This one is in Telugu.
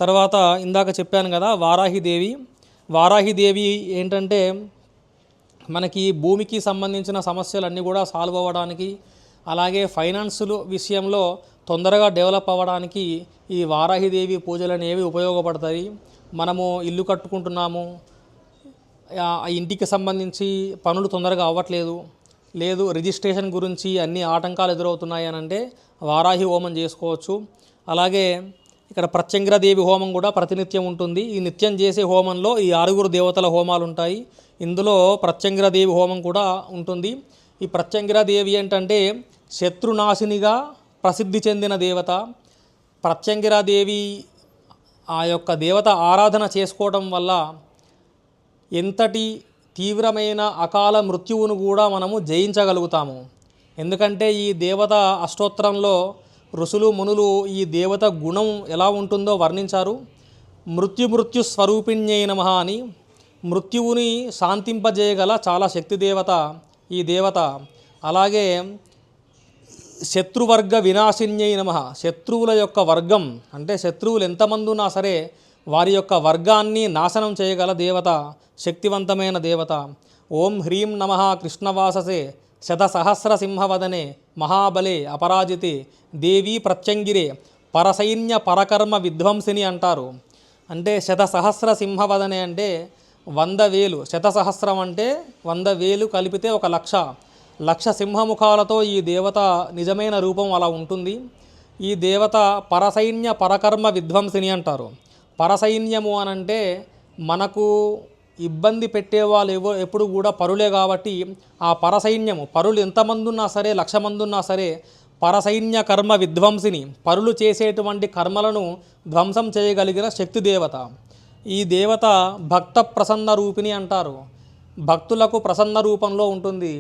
తర్వాత ఇందాక చెప్పాను కదా వారాహిదేవి. వారాహిదేవి ఏంటంటే మనకి భూమికి సంబంధించిన సమస్యలన్నీ కూడా సాల్వ్ అవ్వడానికి, అలాగే ఫైనాన్సులు విషయంలో తొందరగా డెవలప్ అవ్వడానికి ఈ వారాహిదేవి పూజలు అనేవి ఉపయోగపడతాయి. మనము ఇల్లు కట్టుకుంటున్నాము, ఆ ఇంటికి సంబంధించి పనులు తొందరగా అవ్వట్లేదు, లేదు రిజిస్ట్రేషన్ గురించి అన్ని ఆటంకాలు ఎదురవుతున్నాయి అని అంటే వారాహి హోమం చేసుకోవచ్చు. అలాగే ఇక్కడ ప్రత్యంగిరాదేవి హోమం కూడా ప్రతినిత్యం ఉంటుంది. ఈ నిత్యం చేసే హోమంలో ఈ 6 దేవతల హోమాలు ఉంటాయి. ఇందులో ప్రత్యంగిరాదేవి హోమం కూడా ఉంటుంది. ఈ ప్రత్యంగిరాదేవి ఏంటంటే శత్రునాశినిగా ప్రసిద్ధి చెందిన దేవత. ప్రత్యంగిరాదేవి ఆ యొక్క దేవత ఆరాధన చేసుకోవడం వల్ల ఎంతటి తీవ్రమైన అకాల మృత్యువును కూడా మనము జయించగలుగుతాము. ఎందుకంటే ఈ దేవత అష్టోత్తరంలో ఋషులు మునులు ఈ దేవత గుణం ఎలా ఉంటుందో వర్ణించారు. మృత్యు స్వరూపిణ్యై నమః అని. మృత్యువుని శాంతింపజేయగల చాలా శక్తి దేవత ఈ దేవత. అలాగే శత్రువర్గ వినాశిన్యై నమః. శత్రువుల యొక్క వర్గం అంటే శత్రువులు ఎంతమంది ఉన్నా సరే వారి యొక్క వర్గాన్ని నాశనం చేయగల దేవత, శక్తివంతమైన దేవత. ఓం హ్రీం నమః కృష్ణవాససే శతసహస్ర సింహవదనే మహాబలే అపరాజితే దేవీ ప్రత్యంగిరే పరసైన్య పరకర్మ విధ్వంసిని అంటారు. అంటే శతసహస్ర సింహవదనే అంటే 100,000, శతసహస్రం అంటే 100,000 కలిపితే 1,00,000. 1,00,000 సింహముఖాలతో ఈ దేవత నిజమైన రూపం అలా ఉంటుంది. ఈ దేవత పరసైన్య పరకర్మ విధ్వంసిని అంటారు. పరసైన్యము అనంటే మనకు ఇబ్బంది పెట్టేవాళ్ళు ఎప్పుడు కూడా పరులే కాబట్టి ఆ పరసైన్యము, పరులు ఎంతమంది ఉన్నా సరే 1,00,000 మంది ఉన్నా సరే పరసైన్య కర్మ విధ్వంసిని, పరులు చేసేటువంటి కర్మలను ధ్వంసం చేయగలిగిన శక్తి దేవత. ఈ దేవత భక్త ప్రసన్న రూపిణి అంటారు. భక్తులకు ప్రసన్న రూపంలో ఉంటుంది.